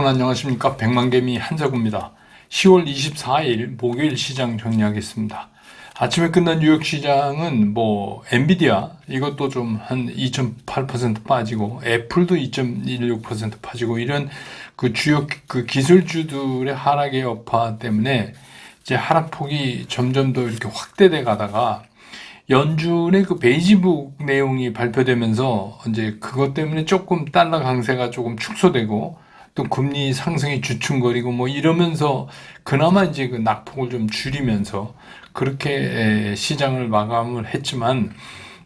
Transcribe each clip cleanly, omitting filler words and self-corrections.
안녕하십니까. 백만개미 한자구입니다. 10월 24일 목요일 시장 정리하겠습니다. 아침에 끝난 뉴욕 시장은 엔비디아 이것도 좀 한 2.8% 빠지고 애플도 2.16% 빠지고 이런 그 주요 그 기술주들의 하락의 여파 때문에 이제 하락폭이 점점 더 이렇게 확대돼 가다가 연준의 그 베이지북 내용이 발표되면서 이제 그것 때문에 조금 달러 강세가 조금 축소되고 또 금리 상승이 주춤거리고 이러면서 그나마 이제 그 낙폭을 좀 줄이면서 그렇게 시장을 마감을 했지만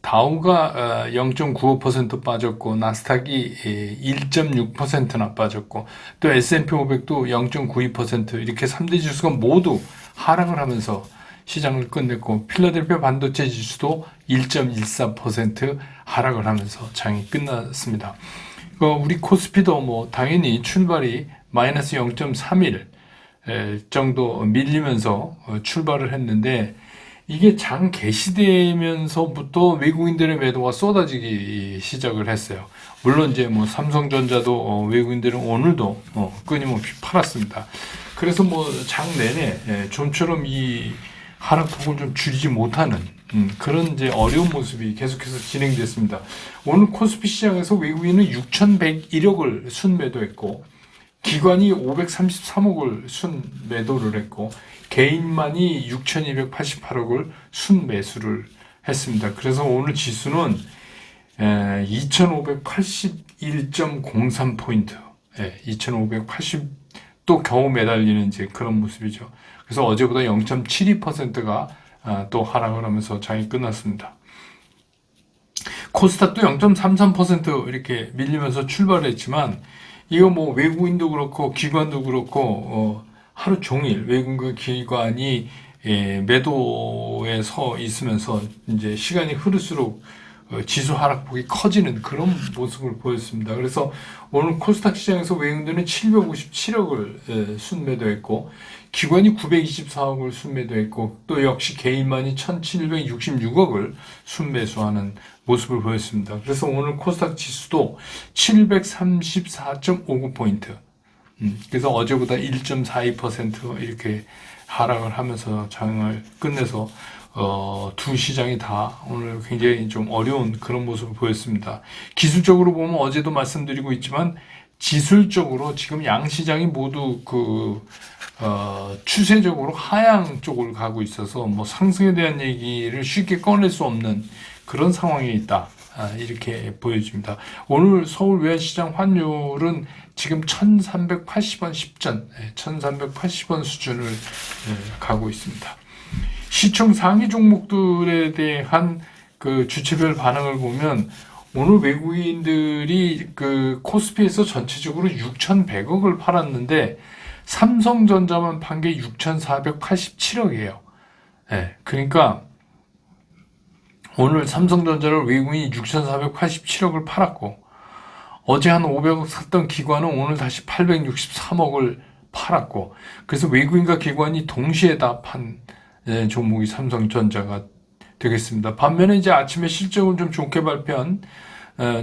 다우가 0.95% 빠졌고 나스닥이 1.6%나 빠졌고 또 S&P 500도 0.92% 이렇게 3대 지수가 모두 하락을 하면서 시장을 끝냈고 필라델피아 반도체 지수도 1.14% 하락을 하면서 장이 끝났습니다. 우리 코스피도 당연히 출발이 마이너스 0.31 정도 밀리면서 출발을 했는데 이게 장 개시되면서부터 외국인들의 매도가 쏟아지기 시작을 했어요. 물론 이제 삼성전자도 외국인들은 오늘도 끊임없이 팔았습니다. 그래서 장 내내 좀처럼 이 하락폭을 좀 줄이지 못하는 그런 이제 어려운 모습이 계속해서 진행됐습니다. 오늘 코스피 시장에서 외국인은 6,101억을 순매도했고 기관이 533억을 순매도를 했고 개인만이 6,288억을 순매수를 했습니다. 그래서 오늘 지수는 2,581.03포인트 2,580또 겨우 매달리는 이제 그런 모습이죠. 그래서 어제보다 0.72%가 또 하락을 하면서 장이 끝났습니다. 코스닥도 0.33% 이렇게 밀리면서 출발을 했지만 이거 외국인도 그렇고 기관도 그렇고 하루 종일 외국인 기관이 매도에 서 있으면서 이제 시간이 흐를수록 지수 하락폭이 커지는 그런 모습을 보였습니다. 그래서 오늘 코스닥 시장에서 외국인들은 757억을 순매도했고 기관이 924억을 순매도했고 또 역시 개인만이 1766억을 순매수하는 모습을 보였습니다. 그래서 오늘 코스닥 지수도 734.59포인트 그래서 어제보다 1.42% 이렇게 하락을 하면서 장을 끝내서 두 시장이 다 오늘 굉장히 좀 어려운 그런 모습을 보였습니다. 기술적으로 보면 어제도 말씀드리고 있지만 지술적으로 지금 양 시장이 모두 추세적으로 하향 쪽을 가고 있어서 상승에 대한 얘기를 쉽게 꺼낼 수 없는 그런 상황에 있다. 이렇게 보여집니다. 오늘 서울 외환시장 환율은 지금 1380원 10전, 1380원 수준을 가고 있습니다. 시총 상위 종목들에 대한 그 주체별 반응을 보면 오늘 외국인들이 그 코스피에서 전체적으로 6,100억을 팔았는데 삼성전자만 판 게 6,487억이에요. 그러니까 오늘 삼성전자를 외국인이 6,487억을 팔았고 어제 한 500억 샀던 기관은 오늘 다시 863억을 팔았고 그래서 외국인과 기관이 동시에 다 판 종목이 삼성전자가 되겠습니다. 반면에 이제 아침에 실적을 좀 좋게 발표한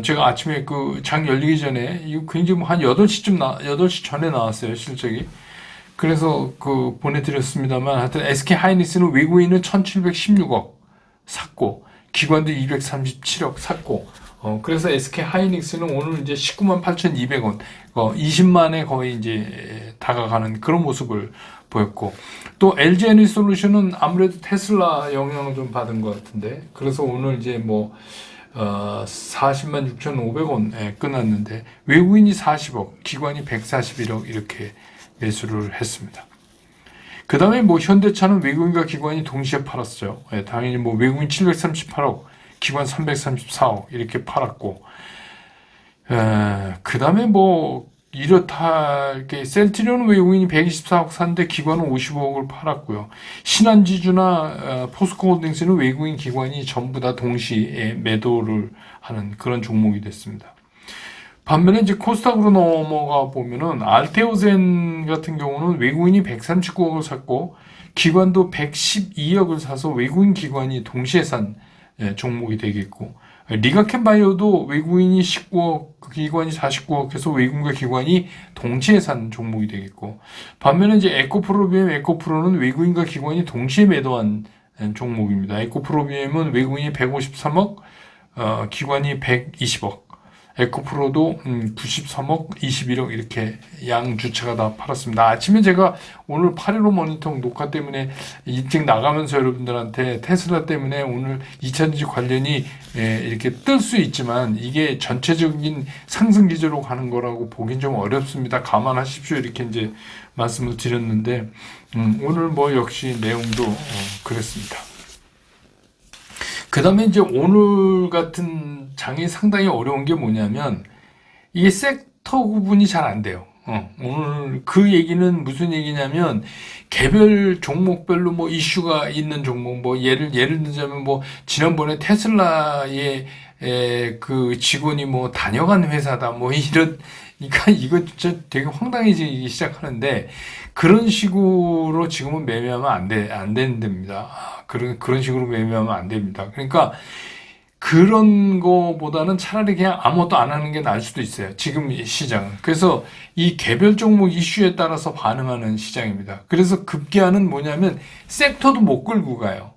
제가 아침에 그 장 열리기 전에 이거 굉장히 한 8시 전에 나왔어요, 실적이. 그래서 보내드렸습니다만 하여튼 SK 하이닉스는 외국인은 1716억 샀고 기관도 237억 샀고 그래서 SK 하이닉스는 오늘 이제 198,200원 20만에 거의 이제 다가가는 그런 모습을 보였고 또 LG 에너지솔루션은 아무래도 테슬라 영향을 좀 받은 것 같은데 그래서 오늘 이제 40만 6,500원에 끝났는데 외국인이 40억 기관이 141억 이렇게 매수를 했습니다. 그 다음에 현대차는 외국인과 기관이 동시에 팔았어요. 당연히 외국인 738억 기관 334억 이렇게 팔았고 그 다음에 이렇다 이렇게 셀트리온은 외국인이 124억 샀는데 기관은 55억을 팔았고요. 신한지주나 포스코홀딩스는 외국인 기관이 전부 다 동시에 매도를 하는 그런 종목이 됐습니다. 반면에 이제 코스닥으로 넘어가 보면은 알테오젠 같은 경우는 외국인이 139억을 샀고 기관도 112억을 사서 외국인 기관이 동시에 산 종목이 되겠고 리가켄바이오도 외국인이 19억, 기관이 49억 해서 외국인과 기관이 동시에 산 종목이 되겠고, 반면에 이제 에코프로비엠, 에코프로는 외국인과 기관이 동시에 매도한 종목입니다. 에코프로비엠은 외국인이 153억, 기관이 120억. 에코프로도 93억, 21억 이렇게 양 주체가 다 팔았습니다. 아침에 제가 오늘 8.15 모니터 녹화 때문에 일찍 나가면서 여러분들한테 테슬라 때문에 오늘 2차전지 관련이 이렇게 뜰 수 있지만 이게 전체적인 상승 기조로 가는 거라고 보긴 좀 어렵습니다. 감안하십시오. 이렇게 이제 말씀을 드렸는데 오늘 뭐 역시 내용도 그랬습니다. 그 다음에 이제 오늘 같은 장이 상당히 어려운 게 뭐냐면, 이게 섹터 구분이 잘 안 돼요. 오늘 그 얘기는 무슨 얘기냐면, 개별 종목별로 뭐 이슈가 있는 종목, 뭐 예를 들자면 뭐, 지난번에 테슬라의 그 직원이 뭐 다녀간 회사다, 뭐 그러니까 이거 진짜 되게 황당해지기 시작하는데, 그런 식으로 지금은 매매하면 안 되는 됩니다. 그런 식으로 매매하면 안 됩니다. 그러니까 그런 거보다는 차라리 그냥 아무것도 안 하는 게 나을 수도 있어요. 지금 시장은. 그래서 이 개별 종목 이슈에 따라서 반응하는 시장입니다. 그래서 급기야는 뭐냐면 섹터도 못 끌고 가요.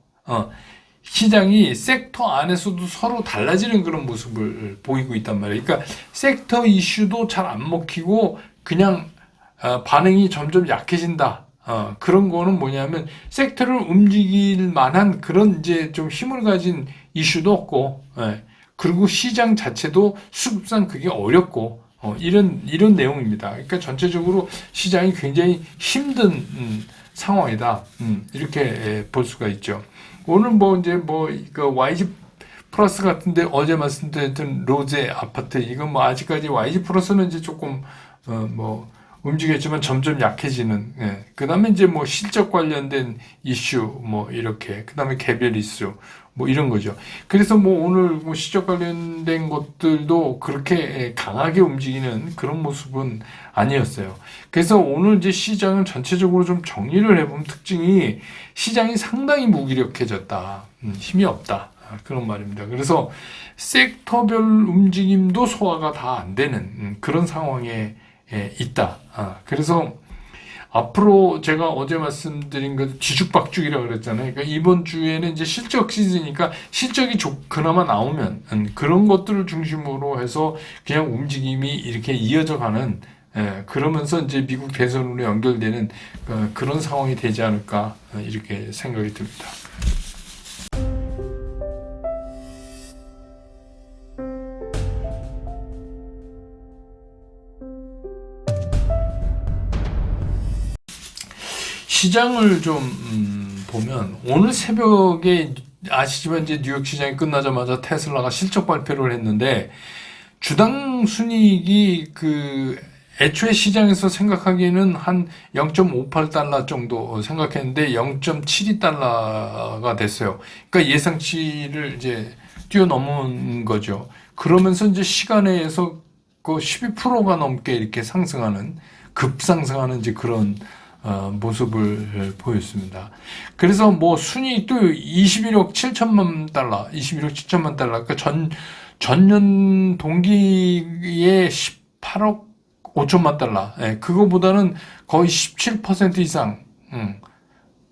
시장이 섹터 안에서도 서로 달라지는 그런 모습을 보이고 있단 말이에요. 그러니까 섹터 이슈도 잘 안 먹히고 그냥 반응이 점점 약해진다. 그런 거는 뭐냐면 섹터를 움직일 만한 그런 이제 좀 힘을 가진 이슈도 없고, 그리고 시장 자체도 수급상 그게 어렵고, 이런 내용입니다. 그러니까 전체적으로 시장이 굉장히 힘든 상황이다. 이렇게 볼 수가 있죠. 오늘 뭐 이제 그 YG 플러스 같은데 어제 말씀드렸던 로제 아파트 이건 뭐 아직까지 YG 플러스는 이제 조금 움직였지만 점점 약해지는. 그 다음에 이제 뭐 실적 관련된 이슈 뭐 이렇게 그 다음에 개별 이슈 뭐 이런 거죠. 그래서 뭐 오늘 뭐 실적 관련된 것들도 그렇게 강하게 움직이는 그런 모습은 아니었어요. 그래서 오늘 이제 시장은 전체적으로 좀 정리를 해보면 특징이 시장이 상당히 무기력해졌다. 힘이 없다. 그런 말입니다. 그래서 섹터별 움직임도 소화가 다 안 되는 그런 상황에 있다. 그래서 앞으로 제가 어제 말씀드린 그 뒤죽박죽이라고 그랬잖아요. 그러니까 이번 주에는 이제 실적 시즌이니까 실적이 그나마 나오면 그런 것들을 중심으로 해서 그냥 움직임이 이렇게 이어져 가는, 그러면서 이제 미국 대선으로 연결되는 그런 상황이 되지 않을까 이렇게 생각이 듭니다. 시장을 좀 보면 오늘 새벽에 아시지만 이제 뉴욕 시장이 끝나자마자 테슬라가 실적 발표를 했는데 주당 순이익이 그 애초에 시장에서 생각하기에는 한 0.58달러 정도 생각했는데 0.72달러가 됐어요. 그러니까 예상치를 이제 뛰어넘은 거죠. 그러면서 이제 시간에서 그 12%가 넘게 이렇게 상승하는, 급상승하는 이제 그런 모습을 보였습니다. 그래서 뭐 순이익도 21억 7천만 달러, 21억 7천만 달러, 그러니까 전년 동기에 18억 5천만 달러, 그거보다는 거의 17% 이상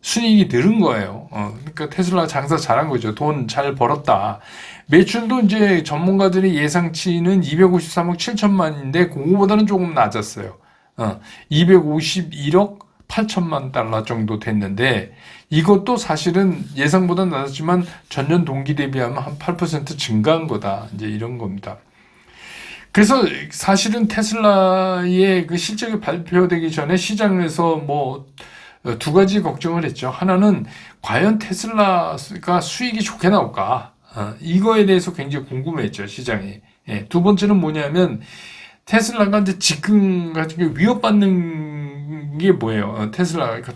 순이익이 늘은 거예요. 그러니까 테슬라 장사 잘한 거죠. 돈 잘 벌었다. 매출도 이제 전문가들의 예상치는 253억 7천만인데 그거보다는 조금 낮았어요. 251억 8천만 달러 정도 됐는데 이것도 사실은 예상보다 낮았지만 전년 동기 대비하면 한 8% 증가한 거다. 이제 이런 겁니다. 그래서 사실은 테슬라의 그 실적이 발표되기 전에 시장에서 뭐 두 가지 걱정을 했죠. 하나는 과연 테슬라가 수익이 좋게 나올까? 이거에 대해서 굉장히 궁금했죠, 시장이. 두 번째는 뭐냐면 테슬라가 이제 지금 같은 게 위협받는 게 뭐예요? 테슬라가 그러니까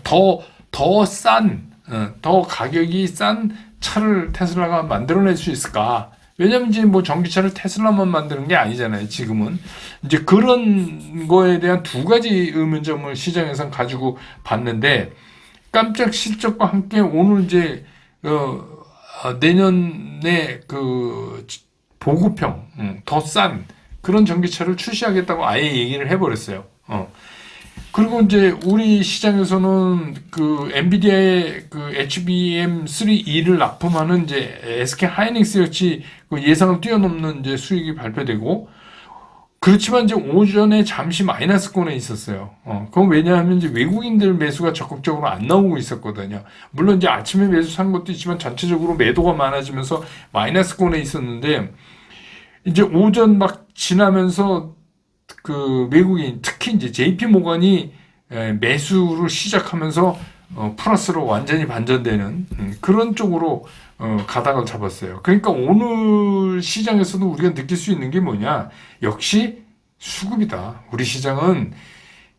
더 가격이 싼 차를 테슬라가 만들어낼 수 있을까? 왜냐면 이제 뭐 전기차를 테슬라만 만드는 게 아니잖아요, 지금은. 이제 그런 거에 대한 두 가지 의문점을 시장에선 가지고 봤는데, 깜짝 실적과 함께 오늘 이제, 내년에 보급형, 더 싼 그런 전기차를 출시하겠다고 아예 얘기를 해버렸어요. 그리고 이제 우리 시장에서는 그 엔비디아의 그 HBM3E를 납품하는 이제 SK 하이닉스 역시 그 예상을 뛰어넘는 이제 수익이 발표되고, 그렇지만 이제 오전에 잠시 마이너스권에 있었어요. 그건 왜냐하면 이제 외국인들 매수가 적극적으로 안 나오고 있었거든요. 물론 이제 아침에 매수 산 것도 있지만 전체적으로 매도가 많아지면서 마이너스권에 있었는데, 이제 오전 막 지나면서 그 외국인, 특히 이제 JP 모건이 매수를 시작하면서 플러스로 완전히 반전되는 그런 쪽으로 가닥을 잡았어요. 그러니까 오늘 시장에서도 우리가 느낄 수 있는 게 뭐냐? 역시 수급이다. 우리 시장은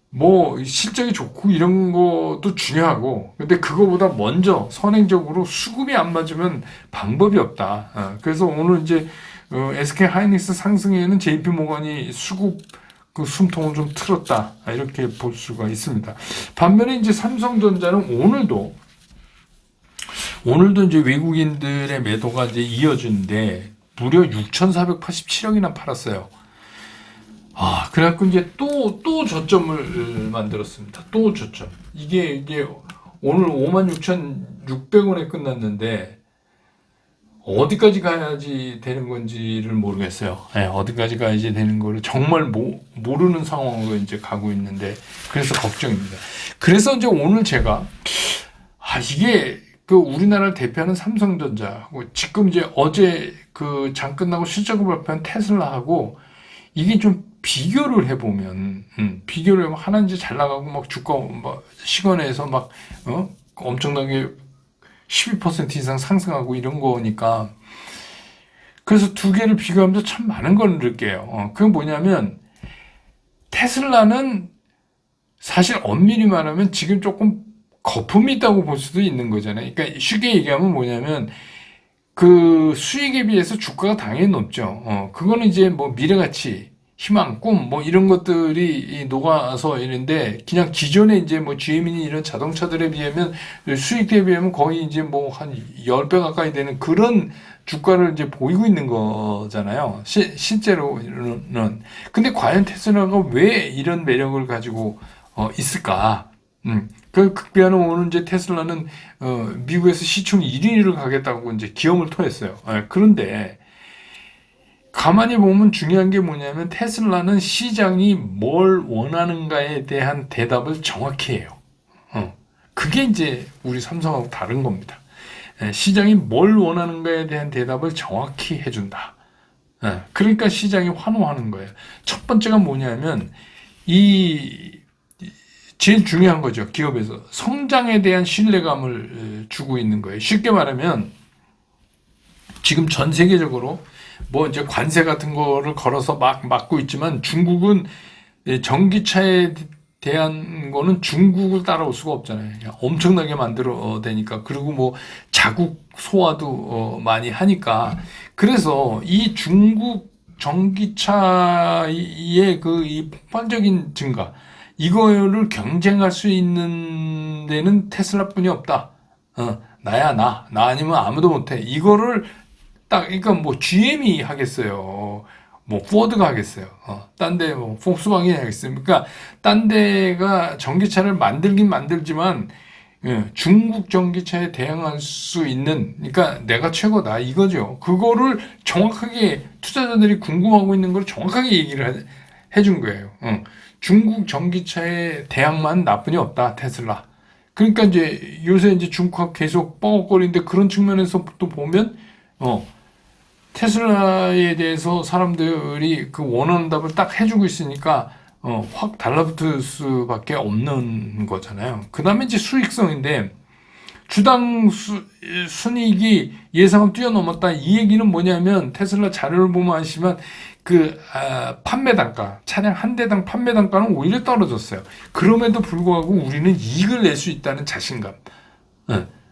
뭐 실적이 좋고 이런 것도 중요하고, 근데 그거보다 먼저 선행적으로 수급이 안 맞으면 방법이 없다. 그래서 오늘 이제 SK 하이닉스 상승에는 JP 모건이 수급 그 숨통을 좀 틀었다, 이렇게 볼 수가 있습니다. 반면에 이제 삼성전자는 오늘도 이제 외국인들의 매도가 이제 이어지는데 무려 6,487억이나 팔았어요. 그래갖고 이제 또 저점을 만들었습니다. 또 저점. 이게 오늘 56,600원에 끝났는데 어디까지 가야지 되는 건지를 모르겠어요. 어디까지 가야지 되는 거를 정말 모르는 상황으로 이제 가고 있는데, 그래서 걱정입니다. 그래서 이제 오늘 제가 이게 그 우리나라를 대표하는 삼성전자하고 지금 이제 어제 그 장 끝나고 실적을 발표한 테슬라하고 이게 좀 비교를 해보면, 하나 이제 잘 나가고 막 주가 막 시간에서 막 엄청나게 12% 이상 상승하고 이런 거니까, 그래서 두 개를 비교하면서 참 많은 걸 느껴요. 그게 뭐냐면 테슬라는 사실 엄밀히 말하면 지금 조금 거품이 있다고 볼 수도 있는 거잖아요. 그러니까 쉽게 얘기하면 뭐냐면 그 수익에 비해서 주가가 당연히 높죠. 그거는 이제 뭐 미래가치, 희망, 꿈, 뭐 이런 것들이 녹아서 있는데, 그냥 기존에 이제 뭐 GM이니 이런 자동차들에 비하면 수익 대비하면 거의 이제 뭐 한 10배 가까이 되는 그런 주가를 이제 보이고 있는 거잖아요. 실제로는. 근데 과연 테슬라가 왜 이런 매력을 가지고 있을까? 그 극비하는 오늘 이제 테슬라는 미국에서 시총 1위를 가겠다고 이제 기염을 토했어요. 그런데 가만히 보면 중요한 게 뭐냐면 테슬라는 시장이 뭘 원하는가에 대한 대답을 정확히 해요. 그게 이제 우리 삼성하고 다른 겁니다. 시장이 뭘 원하는가에 대한 대답을 정확히 해준다. 그러니까 시장이 환호하는 거예요. 첫 번째가 뭐냐면 제일 중요한 거죠. 기업에서 성장에 대한 신뢰감을 주고 있는 거예요. 쉽게 말하면 지금 전 세계적으로 뭐 이제 관세 같은 거를 걸어서 막 막고 있지만, 중국은 전기차에 대한 거는 중국을 따라올 수가 없잖아요. 엄청나게 만들어내니까. 그리고 뭐 자국 소화도 많이 하니까. 그래서 이 중국 전기차의 그 이 폭발적인 증가, 이거를 경쟁할 수 있는 데는 테슬라뿐이 없다. 나야 나 아니면 아무도 못해. 이거를 그러니까 뭐 GM이 하겠어요. 뭐 포드가 하겠어요. 딴 데 뭐 폭스바겐이 하겠어요. 그러니까 딴 데가 전기차를 만들긴 만들지만 중국 전기차에 대항할 수 있는, 그러니까 내가 최고다 이거죠. 그거를 정확하게 투자자들이 궁금하고 있는 걸 정확하게 얘기를 해준 거예요. 중국 전기차에 대항만 나뿐이 없다, 테슬라. 그러니까 이제 요새 이제 중국하고 계속 뻐걱거리는데, 그런 측면에서 또 보면 테슬라에 대해서 사람들이 그 원하는 답을 딱 해주고 있으니까 확 달라붙을 수밖에 없는 거잖아요. 그 다음에 이제 수익성인데, 주당 순이익이 예상을 뛰어넘었다. 이 얘기는 뭐냐면 테슬라 자료를 보면 아시지만 판매 단가, 차량 한 대당 판매 단가는 오히려 떨어졌어요. 그럼에도 불구하고 우리는 이익을 낼 수 있다는 자신감.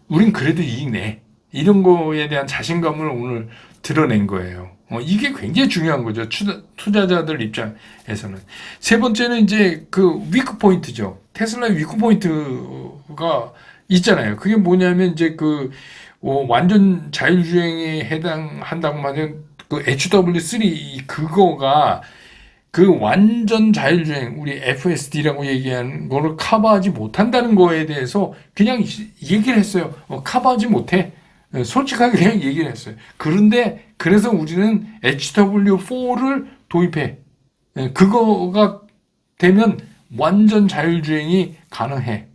우린 그래도 이익 내. 이런 거에 대한 자신감을 오늘 드러낸 거예요. 이게 굉장히 중요한 거죠. 투자자들 입장에서는. 세 번째는 이제 그 위크 포인트죠. 테슬라의 위크 포인트가 있잖아요. 그게 뭐냐면 이제 완전 자율주행에 해당한다고 하면 그 HW3 그거가 그 완전 자율주행, 우리 FSD라고 얘기하는 거를 커버하지 못한다는 거에 대해서 그냥 얘기를 했어요. 커버하지 못해. 솔직하게 그냥 얘기를 했어요. 그런데 그래서 우리는 HW4를 도입해. 그거가 되면 완전 자율주행이 가능해.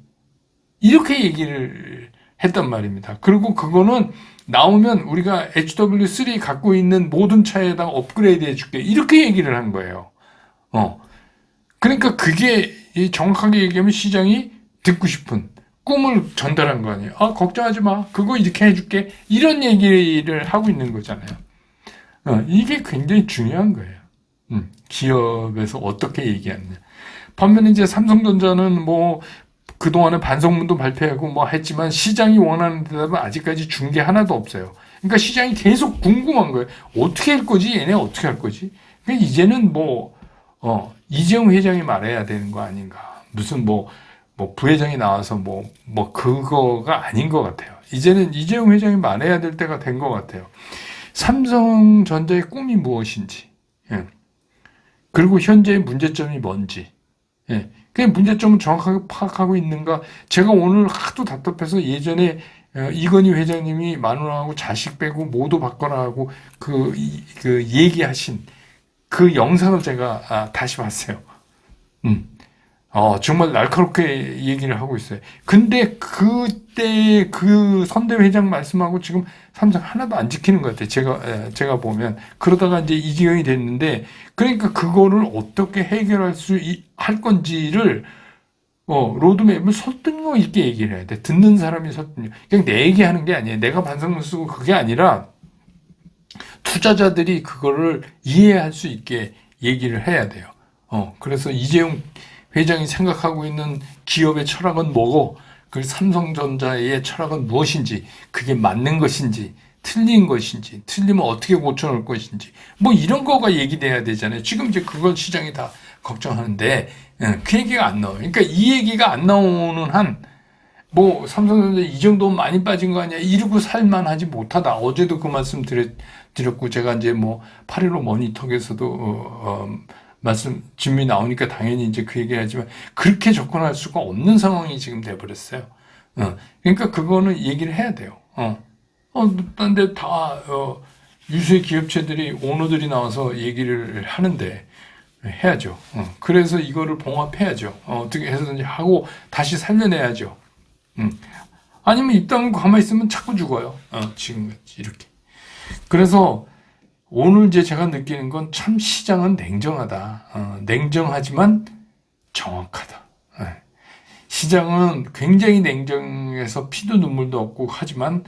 이렇게 얘기를 했단 말입니다. 그리고 그거는 나오면 우리가 HW3 갖고 있는 모든 차에다가 업그레이드 해줄게. 이렇게 얘기를 한 거예요. 그러니까 그게 정확하게 얘기하면 시장이 듣고 싶은 꿈을 전달한 거 아니에요. 걱정하지 마. 그거 이렇게 해줄게. 이런 얘기를 하고 있는 거잖아요. 이게 굉장히 중요한 거예요. 기업에서 어떻게 얘기하느냐. 반면에 이제 삼성전자는 뭐 그동안에 반성문도 발표하고 뭐 했지만 시장이 원하는 대답은 아직까지 준 게 하나도 없어요. 그러니까 시장이 계속 궁금한 거예요. 어떻게 할 거지? 얘네 어떻게 할 거지? 그러니까 이제는 이재용 회장이 말해야 되는 거 아닌가. 무슨 부회장이 나와서 그거가 아닌 것 같아요. 이제는 이재용 회장이 말해야 될 때가 된 것 같아요. 삼성전자의 꿈이 무엇인지, 그리고 현재의 문제점이 뭔지, 그 문제점은 정확하게 파악하고 있는가. 제가 오늘 하도 답답해서 예전에 이건희 회장님이 마누라하고 자식 빼고 모두 바꿔라 하고 그 얘기하신 그 영상을 제가 다시 봤어요. 정말 날카롭게 얘기를 하고 있어요. 근데 그때 그 선대 회장 말씀하고 지금 삼성 하나도 안 지키는 것 같아요. 제가 보면. 그러다가 이제 이 지경이 됐는데, 그러니까 그거를 어떻게 해결할 할 건지를, 로드맵을 설득력 있게 얘기를 해야 돼. 듣는 사람이 설득력. 그냥 내 얘기하는 게 아니에요. 내가 반성문 쓰고 그게 아니라, 투자자들이 그거를 이해할 수 있게 얘기를 해야 돼요. 그래서 이재용 회장이 생각하고 있는 기업의 철학은 뭐고, 그 삼성전자의 철학은 무엇인지, 그게 맞는 것인지, 틀린 것인지, 틀리면 어떻게 고쳐놓을 것인지, 이런 거가 얘기돼야 되잖아요. 지금 이제 그걸 시장이 다 걱정하는데, 그 얘기가 안 나와요. 그러니까 이 얘기가 안 나오는 한, 삼성전자 이 정도면 많이 빠진 거 아니야? 이러고 살만하지 못하다. 어제도 그 말씀 드렸고, 제가 이제 8.15 모니터에서도, 질문이 나오니까 당연히 이제 그 얘기를 하지만, 그렇게 접근할 수가 없는 상황이 지금 돼버렸어요. 그러니까 그거는 얘기를 해야 돼요. 근데 유수의 기업체들이, 오너들이 나와서 얘기를 하는데, 해야죠. 그래서 이거를 봉합해야죠. 어떻게 해서든지 하고, 다시 살려내야죠. 아니면 입 다물고 가만히 있으면 자꾸 죽어요. 지금같이 이렇게. 그래서 오늘 이제 제가 느끼는 건 참 시장은 냉정하다. 냉정하지만 정확하다. 시장은 굉장히 냉정해서 피도 눈물도 없고 하지만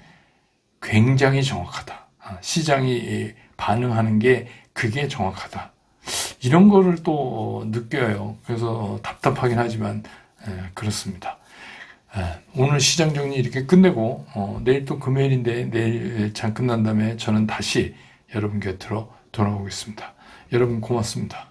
굉장히 정확하다. 시장이 반응하는 게 그게 정확하다. 이런 거를 또 느껴요. 그래서 답답하긴 하지만 그렇습니다. 오늘 시장 정리 이렇게 끝내고 내일 또 금요일인데 내일 장 끝난 다음에 저는 다시 여러분 곁으로 돌아오겠습니다. 여러분 고맙습니다.